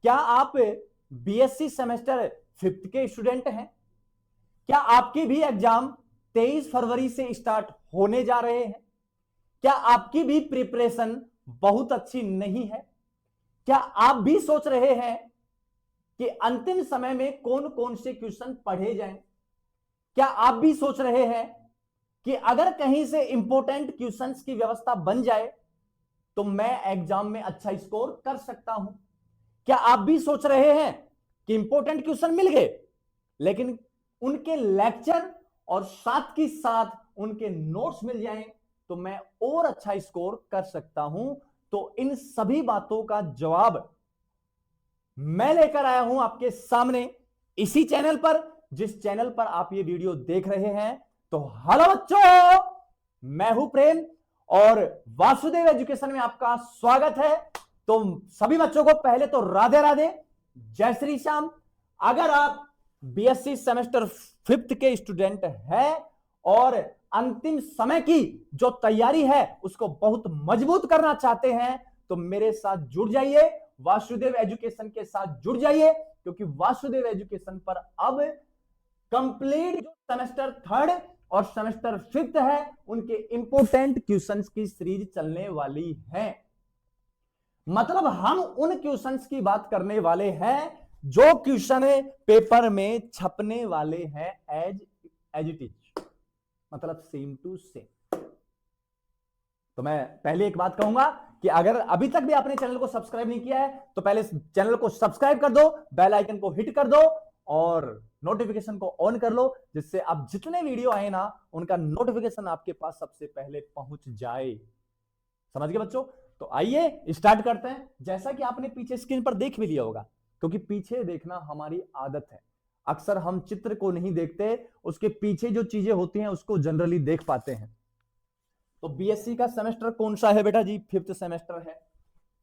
क्या आप BSc semester 5th के स्टूडेंट हैं? क्या आपकी भी एग्जाम 23 फरवरी से स्टार्ट होने जा रहे हैं? क्या आपकी भी प्रिपरेशन बहुत अच्छी नहीं है? क्या आप भी सोच रहे हैं कि अंतिम समय में कौन कौन से क्वेश्चन पढ़े जाएं? क्या आप भी सोच रहे हैं कि अगर कहीं से इंपॉर्टेंट क्वेश्चंस की व्यवस्था बन जाए तो मैं एग्जाम में अच्छा स्कोर कर सकता हूं? क्या आप भी सोच रहे हैं कि इंपॉर्टेंट क्वेश्चन मिल गए लेकिन उनके लेक्चर और साथ के साथ उनके नोट्स मिल जाएं तो मैं और अच्छा स्कोर कर सकता हूं? तो इन सभी बातों का जवाब मैं लेकर आया हूं आपके सामने इसी चैनल पर, जिस चैनल पर आप ये वीडियो देख रहे हैं। तो हेलो बच्चों, मैं हूं प्रेम और वासुदेव एजुकेशन में आपका स्वागत है। तो सभी बच्चों को पहले तो राधे राधे, जय श्री श्याम। अगर आप बीएससी सेमेस्टर 5th के स्टूडेंट हैं और अंतिम समय की जो तैयारी है उसको बहुत मजबूत करना चाहते हैं तो मेरे साथ जुड़ जाइए, वासुदेव एजुकेशन के साथ जुड़ जाइए, क्योंकि वासुदेव एजुकेशन पर अब कंप्लीट जो सेमेस्टर 3rd और सेमेस्टर 5th है उनके इंपोर्टेंट क्वेश्चंस की सीरीज चलने वाली है। मतलब हम उन क्वेश्चंस की बात करने वाले हैं जो क्वेश्चन पेपर में छपने वाले हैं एज इट इज, मतलब सेम टू सेम। तो मैं पहले एक बात कहूंगा कि अगर अभी तक भी आपने चैनल को सब्सक्राइब नहीं किया है तो पहले चैनल को सब्सक्राइब कर दो, बेल आइकन को हिट कर दो और नोटिफिकेशन को ऑन कर लो, जिससे आप जितने वीडियो आए ना उनका नोटिफिकेशन आपके पास सबसे पहले पहुंच जाए। समझ गए बच्चों? तो आइए स्टार्ट करते हैं। जैसा कि आपने पीछे स्क्रीन पर देख भी लिया होगा, क्योंकि पीछे देखना हमारी आदत है। अक्सर हम चित्र को नहीं देखते, उसके पीछे जो चीजें होती हैं उसको जनरली देख पाते हैं। तो बीएससी का सेमेस्टर कौन सा है बेटा जी? 5th सेमेस्टर है।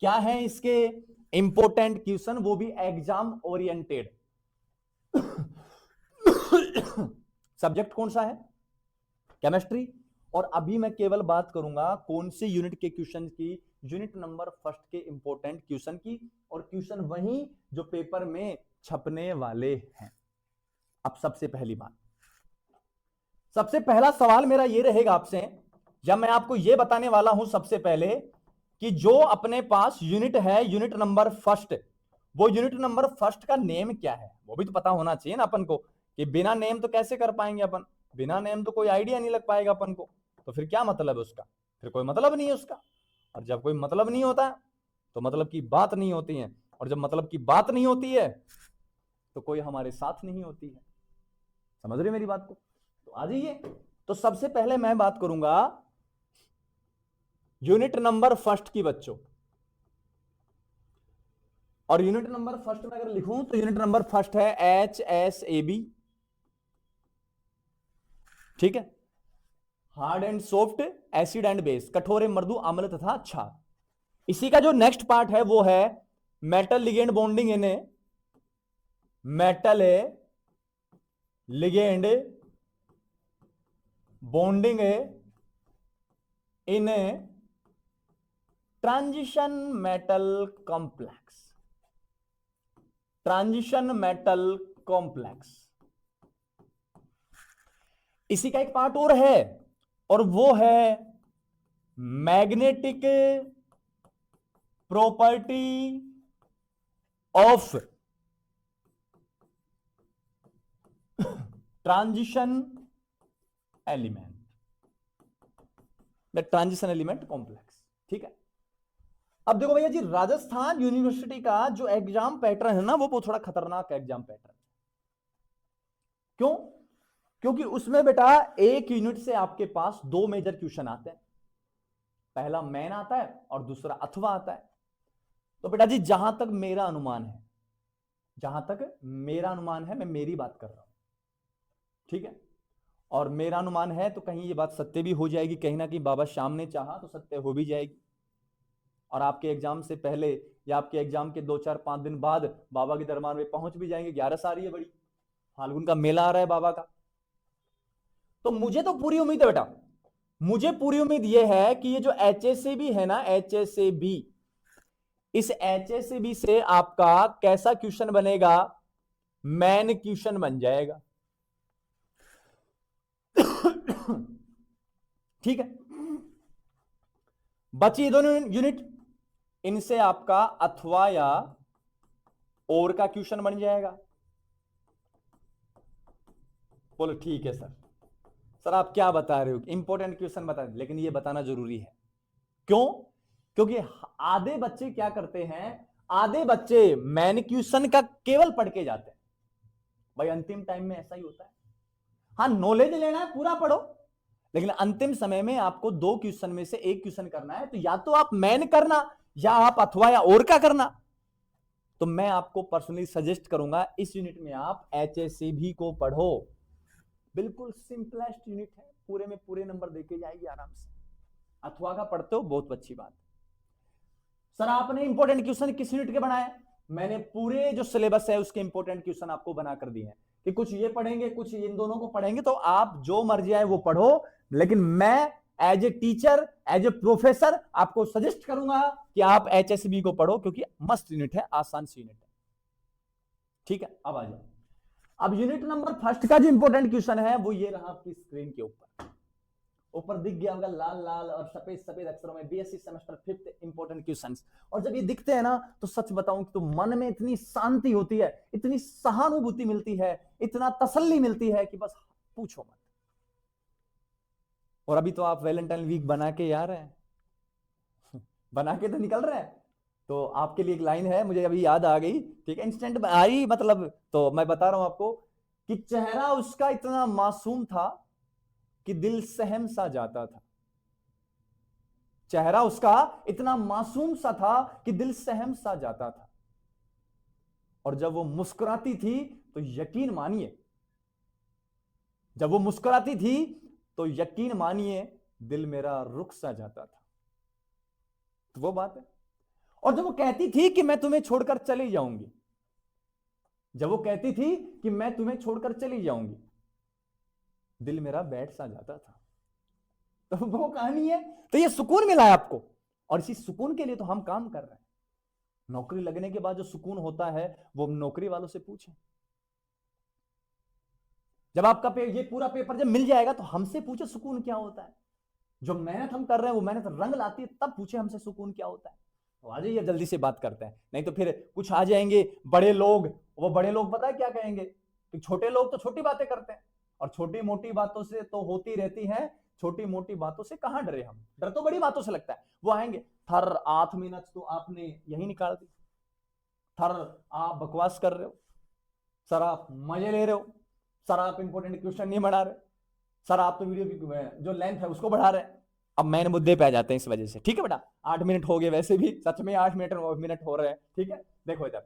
क्या है इसके इंपॉर्टेंट क्वेश्चन, वो भी एग्जाम ओरिएंटेड। सब्जेक्ट कौन सा है? केमिस्ट्री। और अभी मैं केवल बात करूंगा कौन से यूनिट के क्वेश्चन की, यूनिट नंबर 1st के इंपॉर्टेंट क्वेश्चन की, और क्वेश्चन वही जो पेपर में छपने वाले हैं। अब सबसे पहली बात, सबसे पहला सवाल मेरा ये रहेगा आपसे, जब मैं आपको ये बताने वाला हूं सबसे पहले कि जो अपने पास यूनिट है यूनिट नंबर 1st, वो यूनिट नंबर 1st का नेम क्या है वो भी तो पता होना चाहिए ना अपन को। कि बिना नेम तो कैसे कर पाएंगे अपन, बिना नेम तो कोई आइडिया नहीं लग पाएगा अपन को। तो फिर क्या मतलब है उसका? फिर कोई मतलब नहीं है उसका। और जब कोई मतलब नहीं होता तो मतलब की बात नहीं होती है, और जब मतलब की बात नहीं होती है तो कोई हमारे साथ नहीं होती है। समझ रहे मेरी बात को? तो आ जाइए। तो सबसे पहले मैं बात करूंगा यूनिट नंबर 1st की बच्चों। और यूनिट नंबर 1st में अगर लिखूं तो यूनिट नंबर 1st है HSAB। ठीक है? Hard and soft, acid and base, कठोर एवं मृदु, अम्ल तथा क्षार। इसी का जो नेक्स्ट पार्ट है वो है metal ligand bonding in metal ligand bonding in transition metal complex. Transition metal complex, इसी का एक पार्ट और है, और वो है magnetic property of transition element, the transition element complex. ठीक है? अब देखो भैया जी, राजस्थान यूनिवर्सिटी का जो एग्जाम पैटर्न है ना वो थोड़ा खतरनाक एग्जाम पैटर्न। क्यों? क्योंकि उसमें बेटा एक यूनिट से आपके पास 2 मेजर क्वेश्चन आते हैं। पहला मेन आता है और दूसरा अथवा आता है। तो बेटा जी जहां तक मेरा अनुमान है, जहां तक मेरा अनुमान है, मैं मेरी बात कर रहा हूं। ठीक है? और मेरा अनुमान है तो कहीं ये बात सत्य भी हो जाएगी, कहीं ना कहीं बाबा श्याम ने चाहा तो सत्य हो भी जाएगी। और आपके एग्जाम से पहले या आपके एग्जाम के 2-4-5 दिन बाद बाबा के दरबार में पहुंच भी जाएंगे। 11 आ रही है, बड़ी फाल्गुन का मेला आ रहा है बाबा का। तो मुझे तो पूरी उम्मीद है बेटा, मुझे पूरी उम्मीद यह है कि ये जो HSAB है ना, HSAB, इस HACB से आपका कैसा क्वेश्चन बनेगा? मैन क्वेश्चन बन जाएगा। ठीक है, बची दोनों यूनिट, इनसे आपका अथवा या और का क्वेश्चन बन जाएगा। बोलो ठीक है सर। सर आप क्या बता रहे हो? इंपॉर्टेंट क्वेश्चन बता रहे, लेकिन ये बताना जरूरी है। क्यों? क्योंकि आधे बच्चे क्या करते हैं, आधे बच्चे मैन क्वेश्चन का केवल पढ़ के जाते हैं। भाई अंतिम टाइम में ऐसा ही होता है। हाँ, नॉलेज लेना है, पूरा पढ़ो, लेकिन अंतिम समय में आपको 2 क्वेश्चन में से 1 क्वेश्चन करना है, तो या तो आप मैन करना या आप अथवा या और का करना। तो मैं आपको पर्सनली सजेस्ट करूंगा इस यूनिट में आप HACB को पढ़ो। बिल्कुल सिंपलेस्ट यूनिट है, पूरे में पूरे नंबर देके जाएगी आराम से। अथवा का पढ़ते हो, बहुत अच्छी बात। सर आपने इंपॉर्टेंट क्वेश्चन किस यूनिट के बनाए? मैंने पूरे जो सिलेबस है उसके इंपॉर्टेंट क्वेश्चन आपको बना कर दिए हैं कि कुछ ये पढ़ेंगे, कुछ इन दोनों को पढ़ेंगे, तो आप जो मर्जी आए वो पढ़ो, लेकिन मैं as a teacher, as a professor आपको सजेस्ट करूंगा कि आप HACB को पढ़ो, क्योंकि मस्त यूनिट है, आसान सी यूनिट है। ठीक है, अब आ जाओ। अब यूनिट नंबर फर्स्ट का जो इंपॉर्टेंट क्वेश्चन है वो ये रहा आपकी स्क्रीन के ऊपर दिख गया होगा लाल लाल और सफेद सफेद अक्षरों में, BSc semester 5th important questions. और जब ये दिखते हैं ना, तो सच बताऊं तो मन में इतनी शांति होती है, इतनी सहानुभूति मिलती है, इतना तसल्ली मिलती है कि बस पूछो मत। और अभी तो आप वैलेंटाइन वीक बना के आ रहे हैं बना के तो निकल रहे हैं, तो आपके लिए एक लाइन है, मुझे अभी याद आ गई, ठीक है, इंस्टेंट आई, मतलब तो मैं बता रहा हूं आपको कि चेहरा उसका इतना मासूम था कि दिल सहम सा जाता था। चेहरा उसका इतना मासूम सा था कि दिल सहम सा जाता था। और जब वो मुस्कुराती थी तो यकीन मानिए, जब वो मुस्कुराती थी तो यकीन मानिए दिल मेरा रुक सा जाता था। तो वो बात है। और जब वो कहती थी कि मैं तुम्हें छोड़कर चली जाऊंगी, जब वो कहती थी कि मैं तुम्हें छोड़कर चली जाऊंगी, दिल मेरा बैठ सा जाता था। तो वो कहानी है। तो ये सुकून मिला है आपको, और इसी सुकून के लिए तो हम काम कर रहे हैं। नौकरी लगने के बाद जो सुकून होता है वो नौकरी वालों से पूछें। जब आपका ये पूरा पेपर जब मिल जाएगा तो हमसे पूछे सुकून क्या होता है। जो मेहनत हम कर रहे हैं वो मेहनत रंग लाती है, तब पूछे हमसे सुकून क्या होता है। तो आ जाइए जल्दी से बात करते हैं, नहीं तो फिर कुछ आ जाएंगे बड़े लोग, वो बड़े लोग पता है क्या कहेंगे कि छोटे लोग तो छोटी बातें करते हैं, और छोटी मोटी बातों से तो होती रहती है, छोटी मोटी बातों से कहां डरे हम, डर तो बड़ी बातों से लगता है। वो आएंगे, थर 8 मिनट तो आपने यही निकाल दी, थर आप बकवास कर रहे हो, सर आप मजे ले रहे हो, सर आप इंपॉर्टेंट क्वेश्चन नहीं बढ़ा रहे, सर आप तो वीडियो की जो लेंथ है उसको बढ़ा रहे हैं। अब मैंने मुद्दे पे आ जाते हैं इस वजह से। ठीक है बेटा, 8 मिनट हो गए, वैसे भी सच में 8 मिनट हो रहे हैं। ठीक है, देखो इधर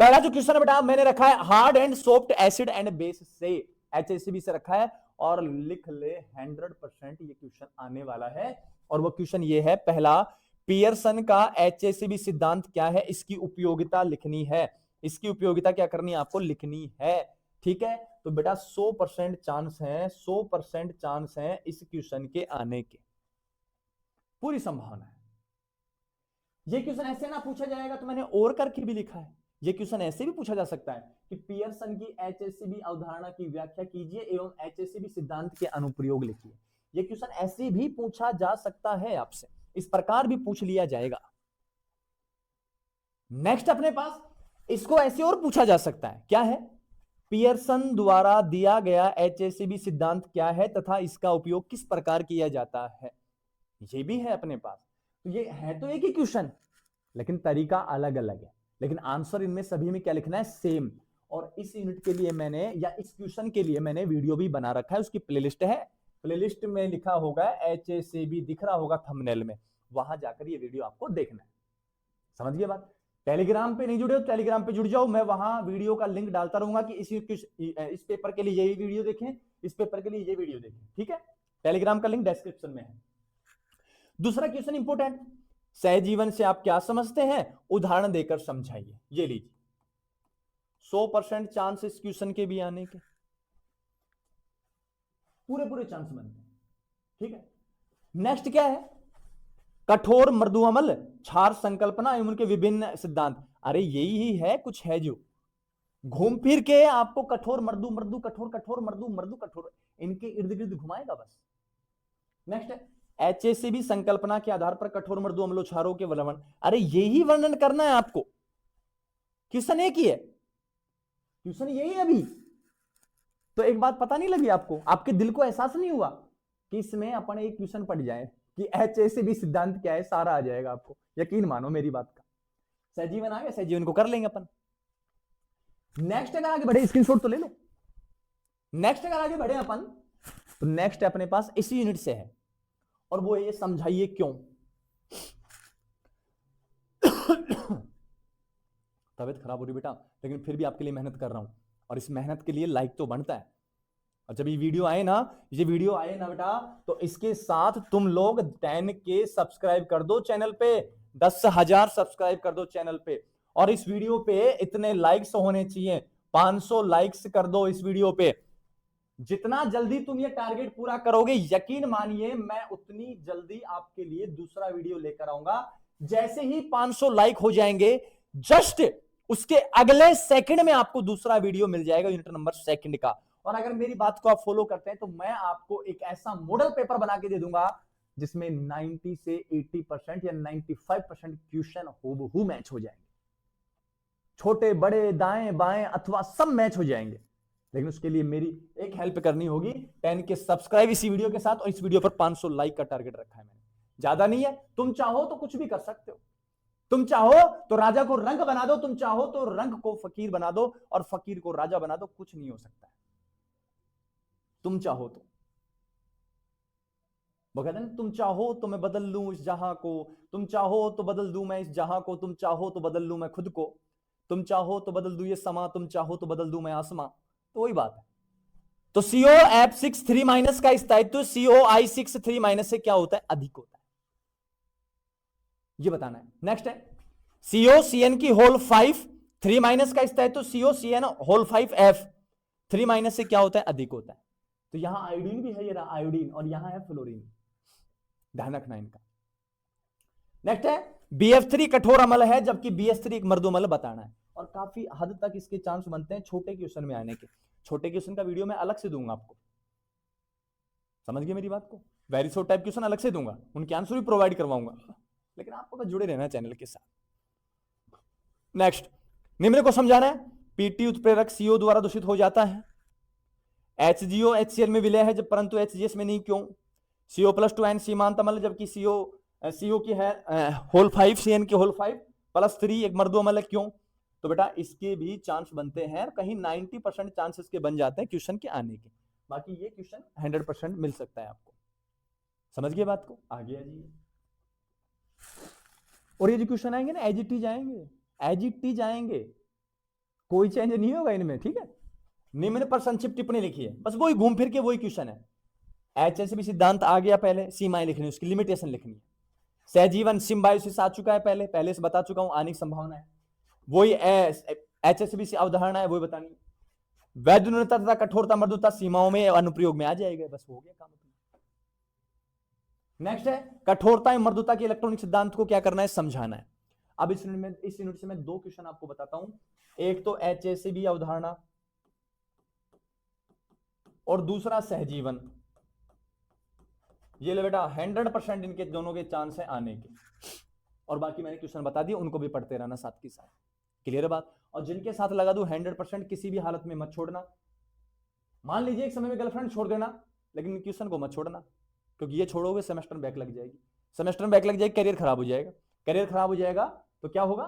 पहला जो क्वेश्चन है बेटा मैंने रखा है hard and soft acid and base से, HACB से रखा है, और लिख ले 100% ये क्वेश्चन आने वाला है। और वो क्वेश्चन ये है पहला, पियर्सन का HACB सिद्धांत क्या है, इसकी उपयोगिता लिखनी है। इसकी उपयोगिता क्या करनी है आपको, लिखनी है। ठीक है, तो बेटा 100% चांस है, 100% चांस है इस क्वेश्चन के आने के, पूरी संभावना है। ये क्वेश्चन ऐसे ना पूछा जाएगा तो मैंने और करके भी लिखा है। ये क्वेश्चन ऐसे भी पूछा जा सकता है कि पियर्सन की HACB अवधारणा की व्याख्या कीजिए एवं HACB सिद्धांत के अनुप्रयोग लिखिए। ये क्वेश्चन ऐसे भी पूछा जा सकता है आपसे, इस प्रकार भी पूछ लिया जाएगा। नेक्स्ट अपने पास इसको ऐसे और पूछा जा सकता है, क्या है, पियर्सन द्वारा दिया गया HACB सिद्धांत क्या है तथा इसका उपयोग किस प्रकार किया जाता है, ये भी है अपने पास। तो ये है तो एक ही क्वेश्चन, लेकिन तरीका अलग अलग है, लेकिन आंसर इनमें सभी में क्या लिखना है, सेम। और इस यूनिट के लिए मैंने, या इस क्वेश्चन के लिए मैंने वीडियो भी बना रखा है, उसकी प्लेलिस्ट है, प्लेलिस्ट में लिखा होगा HACB, दिख रहा होगा थंबनेल में, वहां जाकर ये वीडियो आपको देखना है। समझ गए बात। टेलीग्राम पे नहीं जुड़े हो, टेलीग्राम पे जुड़ जाओ, मैं वहां वीडियो का लिंक डालता रहूंगा कि इस पेपर के लिए यही वीडियो देखें, इस पेपर के लिए ये वीडियो देखें। ठीक है, टेलीग्राम का लिंक डिस्क्रिप्शन में है। दूसरा क्वेश्चन इंपोर्टेंट, सहजीवन से आप क्या समझते हैं, उदाहरण देकर समझाइए। ये लीजिए, 100% चांस इस क्वेश्चन के भी आने के, पूरे चांस बनते हैं। ठीक है, नेक्स्ट क्या है, कठोर मृदु अम्ल क्षार संकल्पना एवं उनके विभिन्न सिद्धांत। अरे यही ही है, कुछ है जो घूम फिर के आपको कठोर मृदु मृदु कठोर कठोर मृदु मृदु कठोर इनके इर्द गिर्द घुमाएगा बस। नेक्स्ट है HACB संकल्पना के आधार पर कठोर मृदु अम्लों क्षारों के वर्णन। अरे यही वर्णन करना है आपको, क्वेश्चन एक ही है, क्वेश्चन यही है अभी। तो एक बात पता नहीं लगी आपको, आपके दिल को एहसास नहीं हुआ कि इसमें अपन एक क्वेश्चन पढ़ जाए कि HACB सिद्धांत क्या है, सारा आ जाएगा आपको, यकीन मानो मेरी बात का। सहजीवन आ गया, सहजीवन को कर लेंगे अपन। नेक्स्ट अगर आगे बढ़े, स्क्रीनशॉट तो ले लो। नेक्स्ट अगर आगे बढ़े अपन, तो नेक्स्ट अपने पास इसी यूनिट से है, और वो ये समझाइए क्यों। तबीयत खराब हो रही बेटा, लेकिन फिर भी आपके लिए मेहनत कर रहा हूं, और इस मेहनत के लिए लाइक तो बनता है। और जब ये वीडियो आए ना बेटा, तो इसके साथ तुम लोग 10K सब्सक्राइब कर दो चैनल पे, 10,000 सब्सक्राइब कर दो चैनल पे, और इस वीडियो पे इतने लाइक्स होने चाहिए, 500 लाइक्स कर दो इस वीडियो पे। जितना जल्दी तुम ये टारगेट पूरा करोगे, यकीन मानिए मैं उतनी जल्दी आपके लिए दूसरा वीडियो लेकर आऊंगा। जैसे ही 500 लाइक हो जाएंगे, जस्ट उसके अगले सेकंड में आपको दूसरा वीडियो मिल जाएगा यूनिट नंबर सेकंड का। और अगर मेरी बात को आप फॉलो करते हैं, तो मैं आपको एक ऐसा मॉडल पेपर बना के दे दूंगा जिसमें 90 से 80% या 95% क्वेश्चन हूबहू मैच हो जाएंगे, छोटे बड़े दाएं बाएं अथवा सब मैच हो जाएंगे। लेकिन उसके लिए मेरी एक हेल्प करनी होगी, 10K सब्सक्राइब इसी वीडियो के साथ, और इस वीडियो पर 500 लाइक का टारगेट रखा है मैंने, ज्यादा नहीं है। तुम चाहो तो कुछ भी कर सकते हो, तुम चाहो तो राजा को रंग बना दो, तुम चाहो तो रंग को फकीर बना दो, और फकीर को राजा बना दो, कुछ नहीं हो सकता है तुम चाहो तो। वो कहते हैं तुम चाहो तो मैं बदल लूं इस जहां को, तुम चाहो तो बदल दूं मैं इस जहां को, तुम चाहो तो बदल लूं मैं खुद को, तुम चाहो तो बदल दूं ये समा, तुम चाहो तो बदल दूं मैं आसमां। तो वही बात है। तो COF6 3- का स्थायित्व COI6 3- से क्या होता है, अधिक होता है, ये बताना है। नेक्स्ट है COCN की होल 5 3- का स्थायित्व COCN होल 5F 3- से क्या होता है, अधिक होता है। तो यहां आयोडीन भी है, ये रहा आयोडीन, और यहां है फ्लोरीन, ध्यान रखना इनका। नेक्स्ट है BF3 कठोर अम्ल है, जबकि BH3 एक मृदु अम्ल बताना है। और काफी हद तक इसके चांस बनते हैं छोटे क्वेश्चन में आने के। छोटे क्वेश्चन का वीडियो मैं अलग से दूंगा आपको, समझ गए मेरी बात को। वेरी शॉर्ट टाइप क्वेश्चन अलग से दूंगा, उनके आंसर भी प्रोवाइड करवाऊंगा, लेकिन आपको बस जुड़े रहना चैनल के साथ। नेक्स्ट, निम्न को समझाना है। PT उत्प्रेरक CO द्वारा दूषित हो जाता है, HGO HCl में विलय है जब, परंतु HGS में नहीं, क्यों। CO+2N सीमांत अम्ल, जबकि CO की है होल 5, CN की होल 5+3 एक मृदु अम्ल है, क्यों। तो बेटा इसके भी चांस बनते हैं, कहीं 90% चांसेस के बन जाते हैं क्वेश्चन के आने के, बाकी ये क्वेश्चन 100% मिल सकता है आपको। समझ गए बात को, आगे आ जाइए। और ये जो क्वेश्चन आएंगे ना, एज इट इज आएंगे, एज इट इज आएंगे, कोई चेंज नहीं होगा इनमें, ठीक है। निम्न पर संक्षिप्त टिप्पणी लिखी है, बस वही घूम फिर के वही क्वेश्चन है। HACB सिद्धांत आ गया, पहले सीमाएं लिखनी, उसकी लिमिटेशन लिखनी है। सहजीवन सिम्बायोसिस आ चुका है, पहले से बता चुका हूं, आने की संभावना है। वही HACB से अवधारणा है, वही बतानी है। वैध न्यूनता तथा कठोरता मृदुता सीमाओं में अनुप्रयोग में आ जाएगा, बस हो गया काम। नेक्स्ट है कठोरता एवं मृदुता के इलेक्ट्रॉनिक सिद्धांत को क्या करना है, समझाना है। अब इस यूनिट से मैं दो क्वेश्चन आपको बताता हूं, एक तो HACB अवधारणा और दूसरा सहजीवन। ये ले बेटा 100% इनके दोनों के चांस है आने के, और बाकी मैंने क्वेश्चन बता दिए, उनको भी पढ़ते रहना साथ के साथ। क्लियर है बात। और जिनके साथ लगा दूं 100%, किसी भी हालत में मत छोड़ना। मान लीजिए एक समय में गर्लफ्रेंड छोड़ देना, लेकिन क्वेश्चन को मत छोड़ना, क्योंकि ये छोड़ोगे सेमेस्टर में बैक लग जाएगी, सेमेस्टर में बैक लग जाएगी, करियर खराब हो जाएगा, करियर खराब हो जाएगा तो क्या होगा,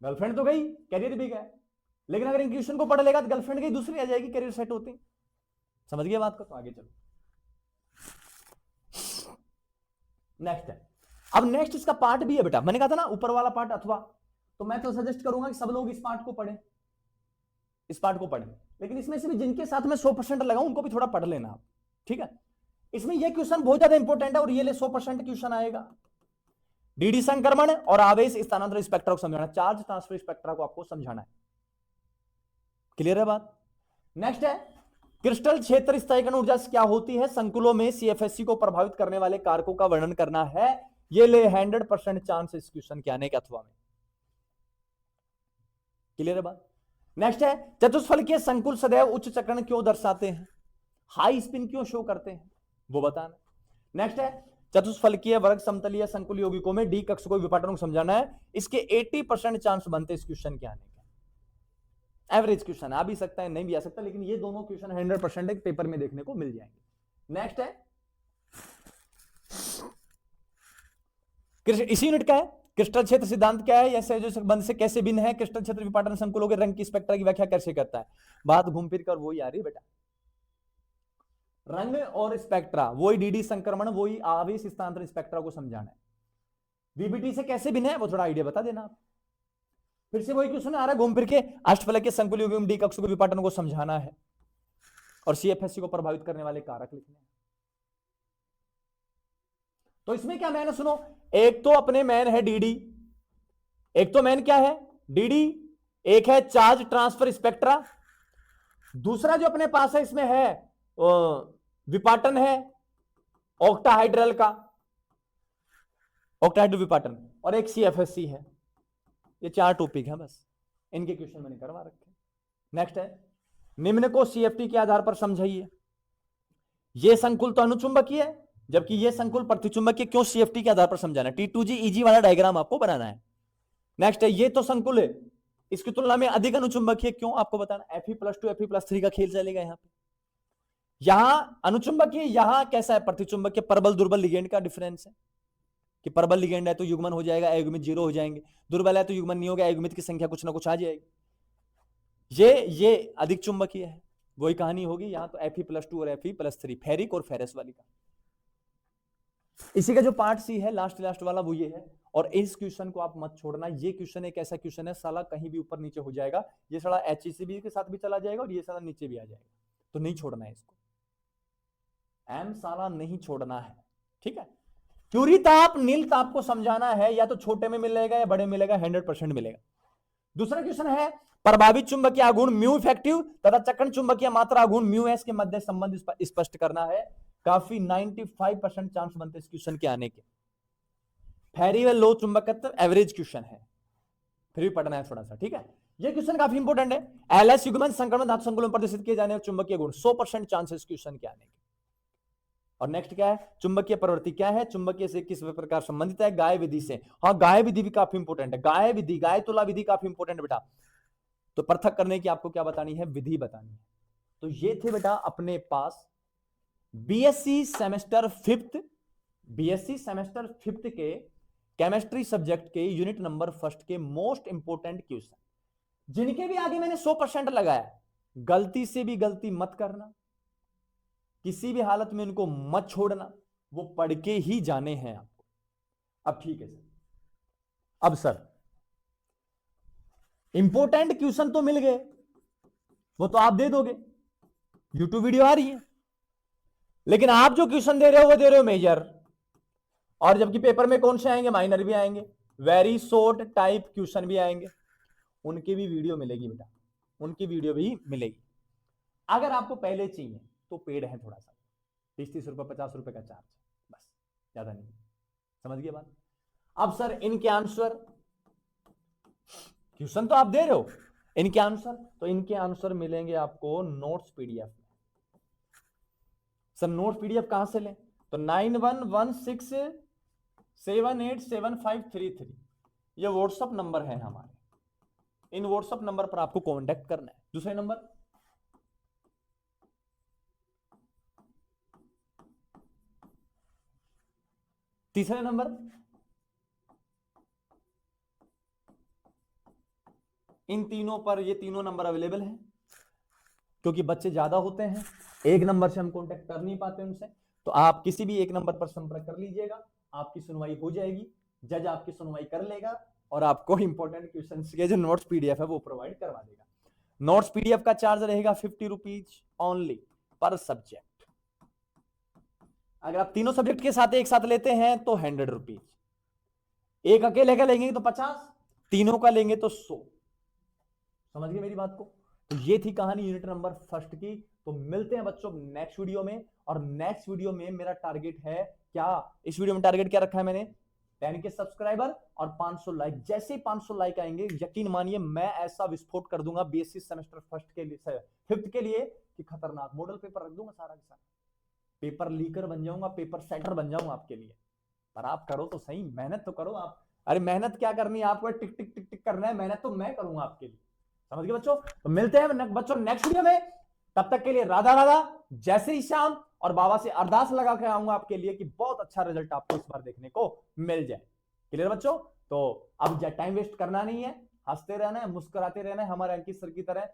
गर्लफ्रेंड तो गई, करियर भी गया। लेकिन अगर इन क्वेश्चन को पढ़ लेगा तो गर्लफ्रेंड गई, दूसरी आ जाएगी, करियर सेट होती। समझ गए बात को, तो आगे चलो। नेक्स्ट है, अब नेक्स्ट इसका पार्ट भी है बेटा, मैंने कहा था ना ऊपर वाला पार्ट अथवा, तो मैं तो सजेस्ट करूंगा कि सब लोग इस पार्ट को पढ़ें, इस पार्ट को पढ़ें, लेकिन इसमें से भी जिनके साथ में 100% लगाऊं उनको भी थोड़ा पढ़ लेना आप, ठीक है। इसमें यह क्वेश्चन बहुत ज्यादा इंपॉर्टेंट है, और ये ले 100% क्वेश्चन आएगा। डीडी संक्रमण और आवेश स्थानांतरण स्पेक्ट्रा को समझाना, चार्ज ट्रांसफर स्पेक्ट्रा को आपको समझाना है। क्लियर है बात। नेक्स्ट है क्रिस्टल क्षेत्र स्थायीकरण ऊर्जा क्या होती है, संकुलों में CFSC को प्रभावित करने वाले कारकों का वर्णन करना है। ये ले 100% चांस इस क्वेश्चन के आने के अथवा में। क्लियर है बात? नेक्स्ट है, चतुष्फलकीय संकुल सदैव उच्च चक्रण क्यों दर्शाते हैं, हाई स्पिन क्यों शो करते हैं, वो बताना। नेक्स्ट है, चतुष्फलकीय वर्ग समतलीय संकुल यौगिकों में डी कक्ष को विपाटन को समझाना है। इसके 80% चांस बनते इस क्वेश्चन के आने के। एवरेज क्वेश्चन आ भी सकता है, नहीं भी आ सकता, लेकिन ये दोनों क्वेश्चन 100% पेपर में देखने को मिल जाएंगे। नेक्स्ट है, इसी यूनिट का है, क्रिस्टल क्षेत्र सिद्धांत क्या है, या सहसंयोजक संबंध से कैसे भिन्न है, क्रिस्टल क्षेत्र विपाटन संकुलों के रंग की स्पेक्ट्रा की व्याख्या कैसे करता है। बात घूम फिर कर वही आ रही बेटा, रंग और स्पेक्ट्रा, वही डीडी संक्रमण, वही आवेश स्थानांतरण स्पेक्ट्रा को समझाना है। वीबीटी से कैसे भिन्न है वो थोड़ा आइडिया बता देना आप। फिर से वही क्वेश्चन आ रहा है घूम फिर के, अष्टफलक के संकुल यौगिकों में डी कक्ष को विपाटन को समझाना है और सीएफएससी को प्रभावित करने वाले कारक लिखने हैं। तो इसमें क्या मैन है सुनो, एक तो अपने मैन है डीडी, एक तो मैन क्या है डीडी, एक है चार्ज ट्रांसफर स्पेक्ट्रा, दूसरा जो अपने पास है इसमें है विपाटन है ऑक्टाहाइड्रल का, ऑक्टाहाइड्रल विपाटन, और एक सीएफएससी है। ये 4 टॉपिक है बस, इनके क्वेश्चन मैंने करवा रखे। नेक्स्ट है, निम्न को सीएफटी के आधार पर समझाइए। ये संकुल तो अनुचुंबकीय है जबकि ये संकुल प्रतिचुंबकीय, क्यों सीएफटी के आधार पर समझाना है, T2G EG वाला डायग्राम आपको बनाना है। नेक्स्ट है, ये तो संकुल है इसकी तुलना में अधिक अनुचुंबकीय, क्यों आपको बताना, Fe+2 Fe+3 का खेल चलेगा यहाँ पे। यहां अनुचुंबकीय, यहां कैसा है प्रतिचुंबकीय, प्रबल दुर्बल लिगेंड का डिफरेंस है कि प्रबल लिगेंड है तो युग्मन हो जाएगा, अयुग्मित 0 हो जाएंगे, दुर्बल है तो युग्मन नहीं होगा, अयुग्मित की संख्या कुछ ना कुछ आ जाएगी। ये अधिक चुंबकीय है, वही कहानी होगी यहां तो Fe+2 और Fe+3, फेरिक और फेरस वाली का। इसी का जो पार्ट सी है लास्ट वाला वो ये है, और इस क्वेश्चन को आप मत छोड़ना। ये क्वेश्चन एक ऐसा क्वेश्चन है साला कहीं भी ऊपर नीचे हो जाएगा, ये साला HECB के साथ भी चला जाएगा और ये साला नीचे भी आ जाएगा, तो नहीं छोड़ना है इसको, एम साला नहीं छोड़ना है, ठीक है। क्यूरी ताप नील ताप को समझाना है, या तो छोटे में मिलेगा या बड़े में मिलेगा, 100% मिलेगा। दूसरा क्वेश्चन है, प्रभावित चुंबकीय आघूर्ण म्यू इफेक्टिव तथा चक्रण चुंबकीय मात्रा आघूर्ण म्यू एस के मध्य संबंध स्पष्ट करना है। काफी 95% चांस बनते इस क्वेश्चन के आने के। फेरी व लो चुंबकत्व एवरेज क्वेश्चन है, फिर भी पढ़ना है थोड़ा सा, ठीक है। ये क्वेश्चन काफी इंपोर्टेंट है। एलएस युग्मन संक्रमण धातु संकुलों में प्रदर्शित किए जाने वाले चुंबकीय गुण, 100% चांस इस क्वेश्चन के आने के। और नेक्स्ट क्या है, चुंबकीय प्रवृत्ति क्या है, चुंबकीय से किस प्रकार संबंधित है, गाय विधि से। हाँ, गाय विधि भी काफी इंपोर्टेंट है, गाय विधि, गाय तुला विधि काफी इंपोर्टेंट है बेटा। तो पृथक करने की आपको क्या बतानी है, विधि बतानी है। तो ये थे बेटा अपने पास बीएससी सेमेस्टर फिफ्थ के केमिस्ट्री सब्जेक्ट के यूनिट नंबर 1 के मोस्ट इंपोर्टेंट क्वेश्चन, जिनके भी आगे मैंने 100% लगाया। गलती से भी गलती मत करना, किसी भी हालत में इनको मत छोड़ना, वो पढ़ के ही जाने हैं आपको। अब ठीक है सर, अब सर इंपोर्टेंट क्वेश्चन तो मिल गए, वो तो आप दे दोगे, यूट्यूब वीडियो आ रही है, लेकिन आप जो क्वेश्चन दे रहे हो वो दे रहे हो मेजर, और जबकि पेपर में कौन से आएंगे, माइनर भी आएंगे, वेरी शॉर्ट टाइप क्वेश्चन भी आएंगे, उनकी भी वीडियो मिलेगी बेटा, उनकी वीडियो भी मिलेगी। अगर आपको पहले चाहिए तो पेड है थोड़ा सा, 30 रुपए 50 रुपए का चार्ज, बस ज्यादा नहीं। समझ गए बात। अब सर इनके आंसर, क्वेश्चन तो आप दे रहे हो, इनके आंसर, तो इनके आंसर मिलेंगे आपको नोट्स पीडीएफ में। सर नोट्स पीडीएफ कहां से लें, तो 9116787533 ये व्हाट्सएप नंबर है हमारे, इन व्हाट्सएप नंबर पर आपको कांटेक्ट करना है। दूसरे नंबर, तीसरे नंबर, इन तीनों पर, ये तीनों नंबर अवेलेबल हैं, क्योंकि बच्चे ज्यादा होते हैं, एक नंबर से हम कांटेक्ट कर नहीं पाते उनसे, तो आप किसी भी एक नंबर पर संपर्क कर लीजिएगा, आपकी सुनवाई हो जाएगी, जज आपकी सुनवाई कर लेगा और आपको इंपॉर्टेंट क्वेश्चंस के जो नोट्स पीडीएफ है वो प्रोवाइड करवा देगा। नोट्स पीडीएफ का चार्ज रहेगा 50 रुपीज ओनली पर सब्जेक्ट। अगर आप तीनों सब्जेक्ट के साथ एक साथ लेते हैं तो 100 रुपीज, एक अकेले का लेंगे तो 50, तीनों का लेंगे तो 100। समझ गए मेरी बात को। तो ये थी कहानी यूनिट नंबर 1 की। तो मिलते हैं बच्चों नेक्स्ट वीडियो में, और नेक्स्ट वीडियो में मेरा टारगेट है क्या, इस वीडियो में टारगेट क्या रखा है मैंने, 10 के सब्सक्राइबर और 500 लाइक। जैसे ही 500 लाइक आएंगे यकीन मानिए मैं ऐसा विस्फोट कर दूंगा बीएससी सेमेस्टर फर्स्ट के लिए, फिफ्थ के लिए, कि खतरनाक मॉडल पेपर रख दूंगा सारा के सारा। पेपर लीकर बन जाऊंगा, पेपर सेटर बन जाऊंगा आपके लिए। पर आप करो तो सही, मेहनत तो करो आप। अरे मेहनत क्या करनी है आपको, टिक टिक टिक टिक करना है, मेहनत तो मैं करूंगा आपके लिए। समझ गए बच्चों? तो मिलते हैं बच्चों नेक्स्ट वीडियो में। तब तक के लिए राधा राधा, जय श्री श्याम। और बाबा से अरदास लगा के आऊंगा आपके लिए कि बहुत अच्छा रिजल्ट आपको इस बार देखने को मिल जाए। क्लियर बच्चों? तो अब टाइम वेस्ट करना नहीं है, हंसते रहना है, मुस्कुराते रहना है हमारे अंकित सर की तरह,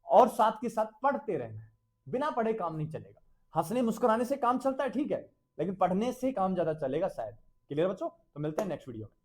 और साथ के साथ पढ़ते रहना है। बिना पढ़े काम नहीं चलेगा। हंसने मुस्कुराने से काम चलता है ठीक है, लेकिन पढ़ने से काम ज्यादा चलेगा शायद। क्लियर बच्चों? तो मिलते हैं नेक्स्ट वीडियो में।